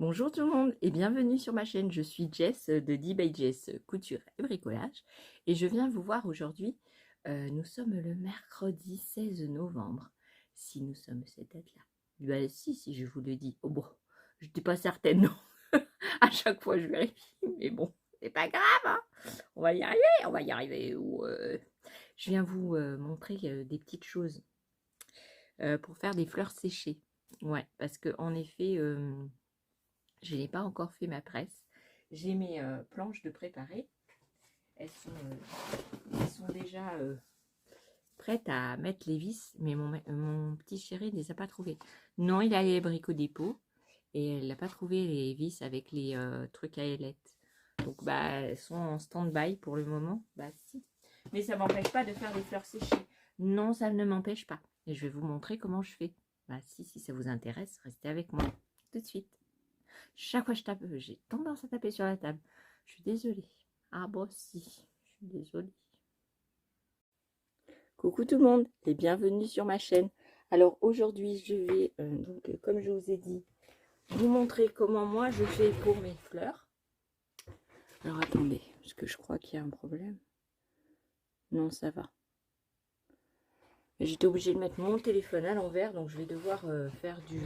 Bonjour tout le monde et bienvenue sur ma chaîne. Je suis Jess de D by Jess Couture et Bricolage et je viens vous voir aujourd'hui. Nous sommes le mercredi 16 novembre. Si nous sommes cette date-là. Bah si je vous le dis. Oh bon, je n'étais pas certaine, non. À chaque fois je vérifie, mais bon, c'est pas grave, hein. On va y arriver, on va y arriver. Je viens vous montrer des petites choses pour faire des fleurs séchées. Ouais, parce que en effet... je n'ai pas encore fait ma presse. J'ai mes planches de préparer. Elles sont déjà prêtes à mettre les vis, mais mon petit chéri ne les a pas trouvées. Non, il a allé à Brico Dépôt et elle n'a pas trouvé les vis avec les trucs à ailettes. Donc, bah, elles sont en stand-by pour le moment. Bah, si. Mais ça ne m'empêche pas de faire des fleurs séchées. Non, ça ne m'empêche pas. Et je vais vous montrer comment je fais. Bah, si ça vous intéresse, restez avec moi tout de suite. Chaque fois que je tape, j'ai tendance à taper sur la table. Je suis désolée. Ah bon, si, je suis désolée. Coucou tout le monde et bienvenue sur ma chaîne. Alors aujourd'hui, je vais, comme je vous ai dit, vous montrer comment moi je fais pour mes fleurs. Alors attendez, parce que je crois qu'il y a un problème. Non, ça va. J'étais obligée de mettre mon téléphone à l'envers, donc je vais devoir faire du...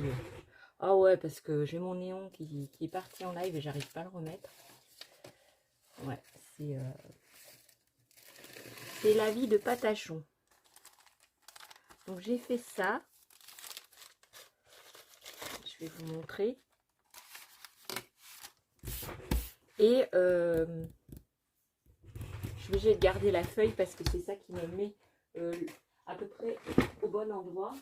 Ah ouais, parce que j'ai mon néon qui est parti en live et j'arrive pas à le remettre. Ouais, c'est la vie de Patachon. Donc j'ai fait ça. Je vais vous montrer. Et je suis obligée de garder la feuille parce que c'est ça qui me met à peu près au bon endroit.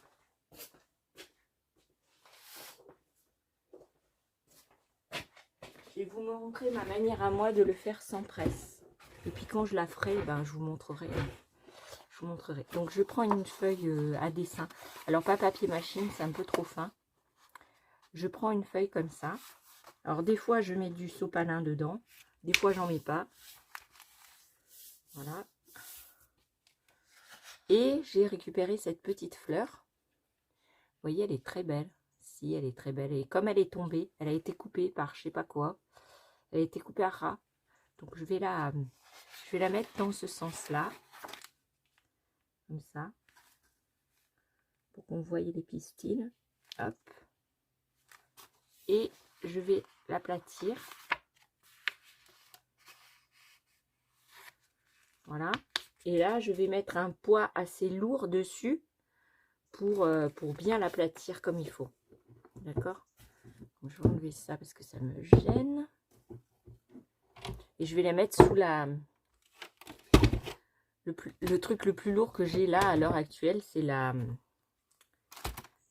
Je vais vous montrer ma manière à moi de le faire sans presse. Et puis quand je la ferai, ben, je vous montrerai. Donc je prends une feuille à dessin. Alors pas papier machine, c'est un peu trop fin. Je prends une feuille comme ça. Alors des fois je mets du sopalin dedans. Des fois j'en mets pas. Voilà. Et j'ai récupéré cette petite fleur. Vous voyez, elle est très belle. Si, elle est très belle. Et comme elle est tombée, elle a été coupée par je sais pas quoi. Elle a été coupée à ras. Donc je vais la mettre dans ce sens-là. Comme ça. Pour qu'on voie les pistils. Hop. Et je vais l'aplatir. Voilà. Et là, je vais mettre un poids assez lourd dessus pour bien l'aplatir comme il faut. D'accord? Je vais enlever ça parce que ça me gêne. Et je vais la mettre sous le truc le plus lourd que j'ai là à l'heure actuelle, c'est la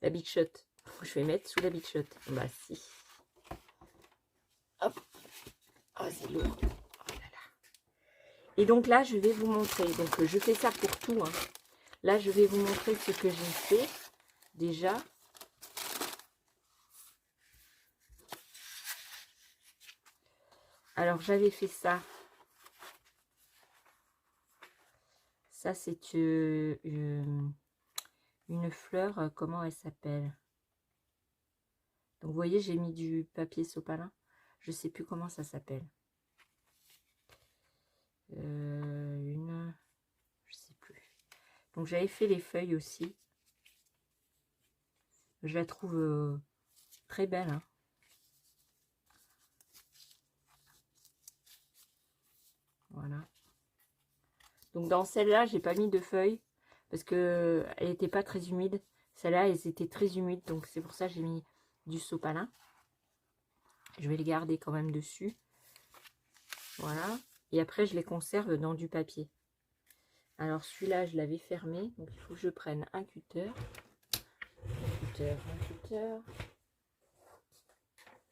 Big Shot. Je vais mettre sous la Big Shot. Bah si. Hop. Oh, c'est lourd. Oh là là. Et donc là, je vais vous montrer. Donc je fais ça pour tout, hein. Là, je vais vous montrer ce que j'ai fait déjà. Alors, j'avais fait ça. Ça, c'est une fleur. Comment elle s'appelle? Donc, vous voyez, j'ai mis du papier sopalin. Je ne sais plus comment ça s'appelle. Je sais plus. Donc, j'avais fait les feuilles aussi. Je la trouve très belle, hein. Voilà. Donc dans celle-là, j'ai pas mis de feuilles parce que elle n'était pas très humide. Celle-là, elles étaient très humides, donc c'est pour ça que j'ai mis du sopalin. Je vais les garder quand même dessus. Voilà. Et après, je les conserve dans du papier. Alors celui-là, je l'avais fermé, donc il faut que je prenne un cutter. Un cutter.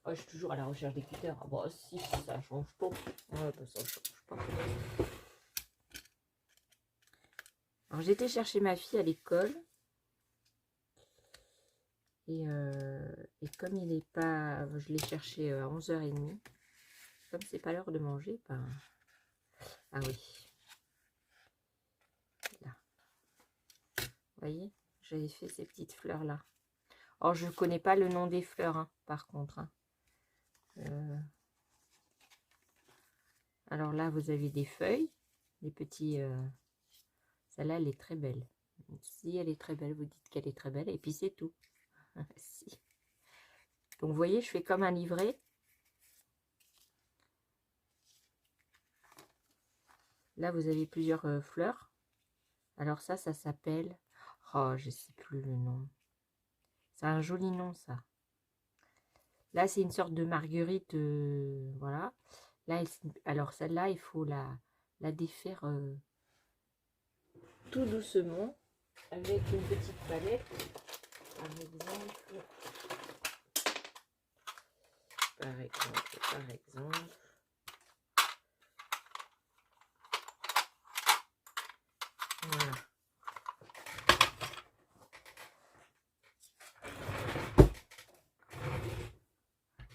Oh, je suis toujours à la recherche des cutters. Ah, bon, si, ça change pas. Ouais, bah, ça change pas. Alors j'étais chercher ma fille à l'école. Et comme il n'est pas... Je l'ai cherché à 11h30. Comme c'est pas l'heure de manger, ben... Ah oui. Là. Vous voyez, j'avais fait ces petites fleurs-là. Or, je ne connais pas le nom des fleurs, hein, par contre. Hein. Alors là, vous avez des feuilles, des petits... Celle-là, elle est très belle. Si elle est très belle, vous dites qu'elle est très belle. Et puis c'est tout. Si. Donc vous voyez, je fais comme un livret. Là, vous avez plusieurs fleurs. Alors ça s'appelle... Oh, je ne sais plus le nom. C'est un joli nom, ça. Là, c'est une sorte de marguerite. Voilà. Là, alors celle-là, il faut la défaire tout doucement avec une petite palette. Par exemple. Voilà.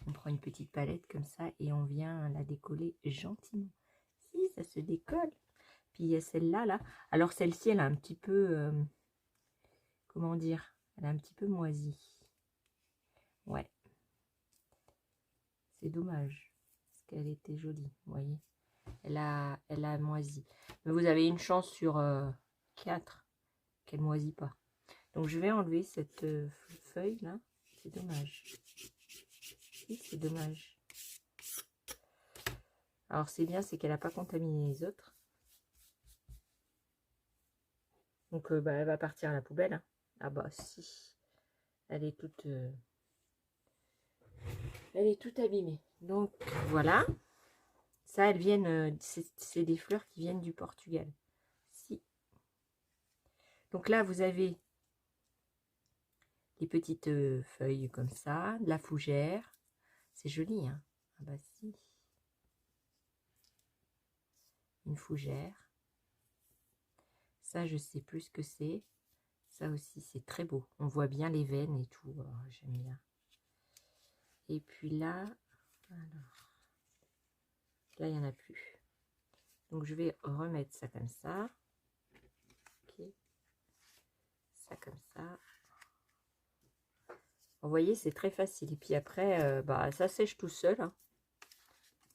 On prend une petite palette comme ça et on vient la décoller gentiment. Si, ça se décolle. Puis il y a celle-là, là. Alors celle-ci, elle a un petit peu... comment dire? Elle a un petit peu moisi. Ouais. C'est dommage. Parce qu'elle était jolie, vous voyez. Elle a moisi. Mais vous avez une chance sur 4 qu'elle ne moisit pas. Donc je vais enlever cette feuille là. C'est dommage. Oui, c'est dommage. Alors c'est bien, c'est qu'elle n'a pas contaminé les autres. Donc bah, elle va partir à la poubelle. Hein. Ah bah si. Elle est toute abîmée. Donc voilà. Ça, elles viennent, c'est des fleurs qui viennent du Portugal. Si. Donc là, vous avez les petites feuilles comme ça, de la fougère. C'est joli, hein? Ah bah si. Une fougère. Ça, je sais plus ce que c'est. Ça aussi, c'est très beau. On voit bien les veines et tout. Oh, j'aime bien. Et puis là, alors, là, il n'y en a plus. Donc, je vais remettre ça comme ça. Ok. Ça comme ça. Vous voyez, c'est très facile. Et puis après, bah, ça sèche tout seul. Hein.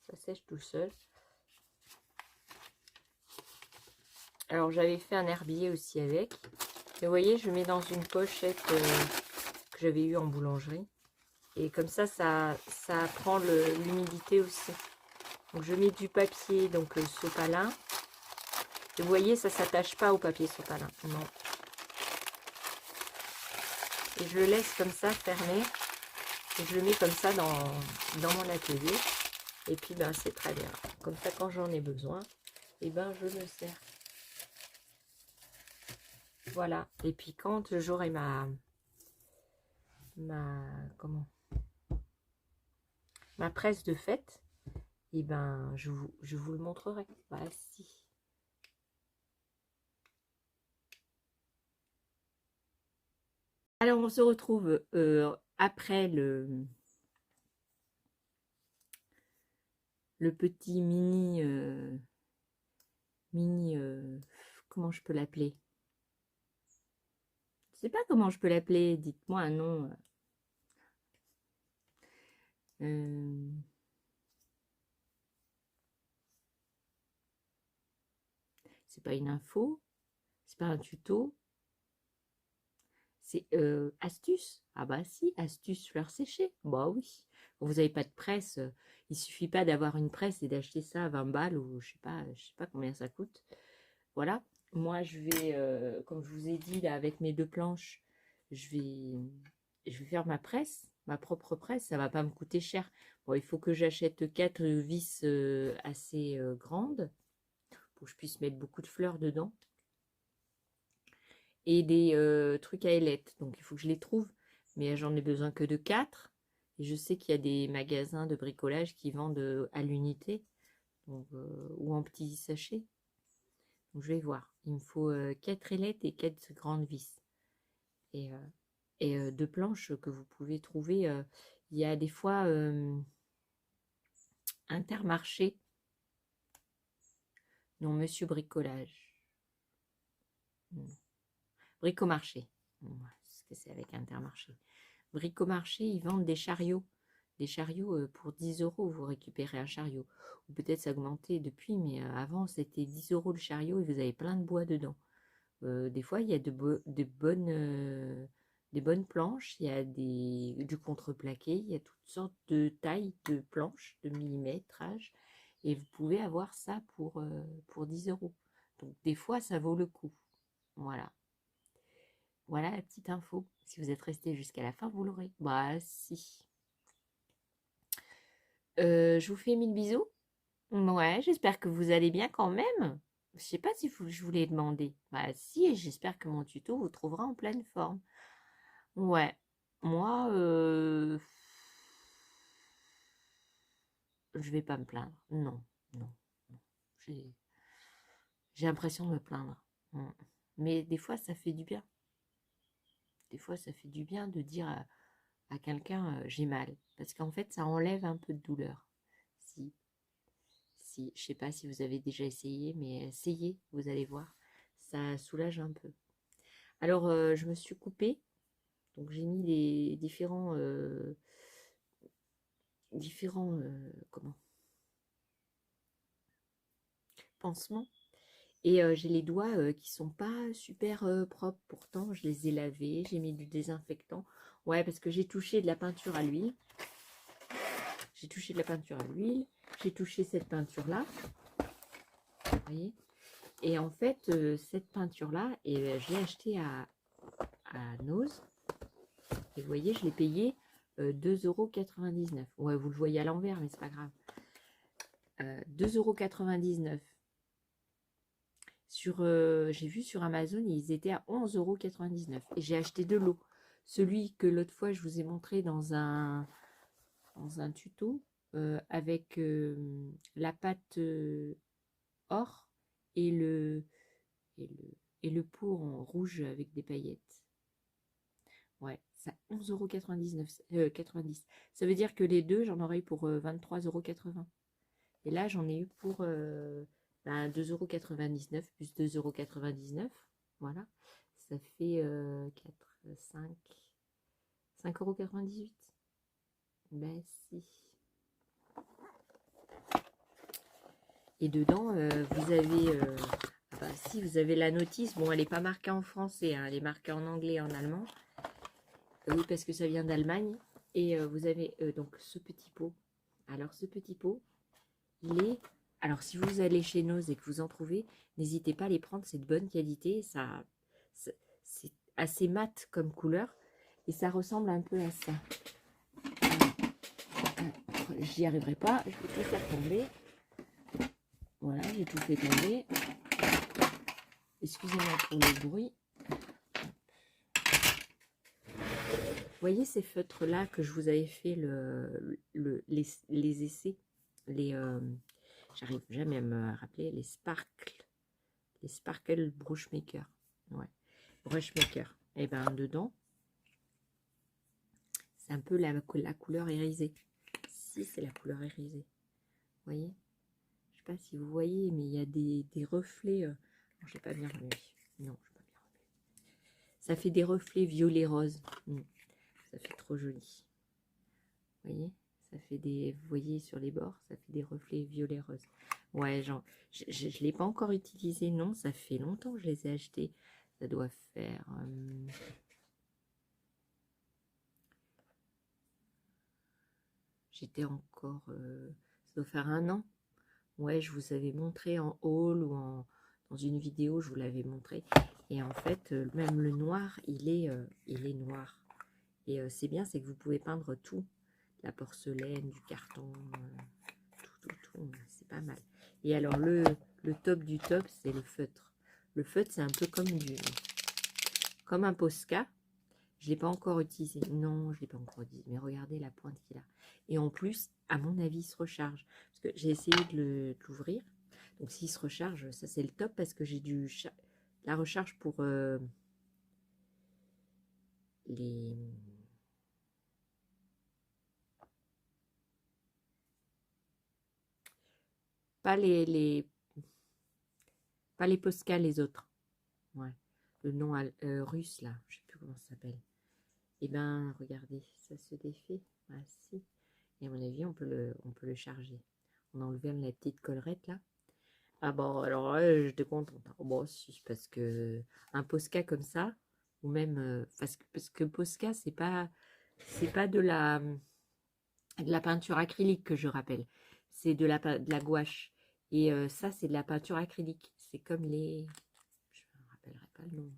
Ça sèche tout seul. Alors, j'avais fait un herbier aussi avec. Et vous voyez, je mets dans une pochette que j'avais eue en boulangerie. Et comme ça, ça prend l'humidité aussi. Donc, je mets du papier donc sopalin. Et vous voyez, ça ne s'attache pas au papier sopalin. Non. Et je le laisse comme ça, fermé. Et je le mets comme ça dans mon atelier. Et puis, ben, c'est très bien. Comme ça, quand j'en ai besoin, et ben, je me sers. Voilà. Et puis, quand j'aurai ma presse de fête, et ben, je vous le montrerai. Bah, si. Alors, on se retrouve après le petit comment je peux l'appeler? Je sais pas comment je peux l'appeler. Dites-moi un nom. C'est pas une info. C'est pas un tuto. C'est astuce. Ah bah si, astuce fleurs séchées. Bah oui. Vous n'avez pas de presse. Il suffit pas d'avoir une presse et d'acheter ça à 20 balles ou je sais pas combien ça coûte. Voilà. Moi, je vais, comme je vous ai dit, là, avec mes 2 planches, je vais faire ma presse, ma propre presse. Ça va pas me coûter cher. Bon, il faut que j'achète 4 vis assez grandes pour que je puisse mettre beaucoup de fleurs dedans. Et des trucs à ailettes. Donc, il faut que je les trouve. Mais j'en ai besoin que de 4. Et je sais qu'il y a des magasins de bricolage qui vendent à l'unité. Ou en petits sachets. Donc, je vais voir. Il me faut 4 ailettes et 4 grandes vis. Et 2 planches que vous pouvez trouver. Il y a des fois Intermarché. Non, Monsieur Bricolage. Non. Bricomarché. Bon, ce que c'est avec Intermarché. Bricomarché, ils vendent des chariots. des chariots pour 10 euros, vous récupérez un chariot. Ou peut-être ça a augmenté depuis, mais avant c'était 10 euros le chariot et vous avez plein de bois dedans. Des fois, il y a des bonnes planches, il y a du contreplaqué, il y a toutes sortes de tailles de planches, de millimétrage, et vous pouvez avoir ça pour 10 euros. Donc des fois, ça vaut le coup. Voilà. Voilà la petite info. Si vous êtes resté jusqu'à la fin, vous l'aurez. Bah si. Je vous fais mille bisous. Ouais, j'espère que vous allez bien quand même. Je sais pas si je vous l'ai demandé. Bah si, et j'espère que mon tuto vous trouvera en pleine forme. Ouais, moi, je vais pas me plaindre. Non, non, non. J'ai j'ai l'impression de me plaindre. Mais des fois, ça fait du bien. Des fois, ça fait du bien de dire à quelqu'un j'ai mal. Parce qu'en fait, ça enlève un peu de douleur. Si, si, je sais pas si vous avez déjà essayé, mais essayez, vous allez voir. Ça soulage un peu. Alors, je me suis coupée. Donc, j'ai mis les comment, pansements. Et j'ai les doigts qui sont pas super propres. Pourtant, je les ai lavés, j'ai mis du désinfectant. Ouais, parce que j'ai touché de la peinture à l'huile. J'ai touché de la peinture à l'huile. J'ai touché cette peinture-là. Vous voyez? Et en fait, cette peinture-là, je l'ai achetée à Nose. Et vous voyez, je l'ai payée 2,99 €. Ouais, vous le voyez à l'envers, mais c'est pas grave. 2,99 €. J'ai vu sur Amazon, ils étaient à 11,99 € et j'ai acheté de l'eau. Celui que l'autre fois je vous ai montré dans un tuto avec la pâte or et et le, le pot en rouge avec des paillettes. Ouais, ça 11,99 €, 90. Ça veut dire que les deux, j'en aurais eu pour 23,80 €. Et là, j'en ai eu pour 2,99 € plus 2,99 €. Voilà. Ça fait 4, 5,98 €. Ben si. Et dedans, vous avez... si, vous avez la notice. Bon, elle n'est pas marquée en français, hein, elle est marquée en anglais et en allemand. Oui, parce que ça vient d'Allemagne. Et vous avez donc ce petit pot. Alors, ce petit pot, il est... Alors, si vous allez chez Nose et que vous en trouvez, n'hésitez pas à les prendre, c'est de bonne qualité. C'est assez mat comme couleur et ça ressemble un peu à ça. J'y arriverai pas, je vais tout faire tomber. Voilà, j'ai tout fait tomber. Excusez-moi pour le bruit. Vous voyez ces feutres-là que je vous avais fait les essais, j'arrive jamais à me rappeler, les Sparkle Brushmaker. Ouais, Brushmaker. Et ben dedans, c'est un peu la couleur irisée. Si, c'est la couleur irisée. Vous voyez? Je sais pas si vous voyez, mais il y a des reflets. Je n'ai pas bien remué. Non, je n'ai pas bien remué. Ça fait des reflets violet-rose. Ça fait trop joli. Vous voyez? Ça fait des... Vous voyez sur les bords, ça fait des reflets violet-rose. Ouais, genre, je ne l'ai pas encore utilisé, non. Ça fait longtemps que je les ai achetés. Ça doit faire... J'étais encore... ça doit faire 1 an. Ouais, je vous avais montré en haul ou dans une vidéo, je vous l'avais montré. Et en fait, même le noir, il est noir. Et c'est bien, c'est que vous pouvez peindre tout. La porcelaine, du carton, tout. C'est pas mal. Et alors, le top du top, c'est le feutre. Le feutre, c'est un peu comme un Posca. Je ne l'ai pas encore utilisé. Non, je ne l'ai pas encore utilisé. Mais regardez la pointe qu'il a. Et en plus, à mon avis, il se recharge. Parce que j'ai essayé de l'ouvrir. Donc, s'il se recharge, ça, c'est le top. Parce que j'ai la recharge pour les... Pas pas les Posca, les autres. Ouais. Le nom russe, là. Je ne sais plus comment ça s'appelle. Et ben, regardez, ça se défait. Ah, si. Et à mon avis, on peut le charger. On a enlevé la petite collerette là. Ah bon, alors là, j'étais contente. Bon, si, parce que un Posca comme ça, ou même parce que Posca, c'est pas de la peinture acrylique que je rappelle. C'est de la gouache. Et ça, c'est de la peinture acrylique. C'est comme les... Je ne me rappellerai pas le nom.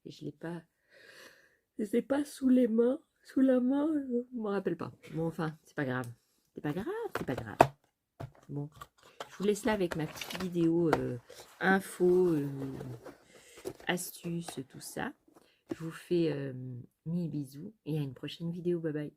Et je l'ai pas sous les mains, sous la main, je me rappelle pas. Bon, enfin, c'est pas grave. C'est pas grave, c'est pas grave. Bon, je vous laisse là avec ma petite vidéo info, astuces, tout ça. Je vous fais mille bisous et à une prochaine vidéo. Bye bye.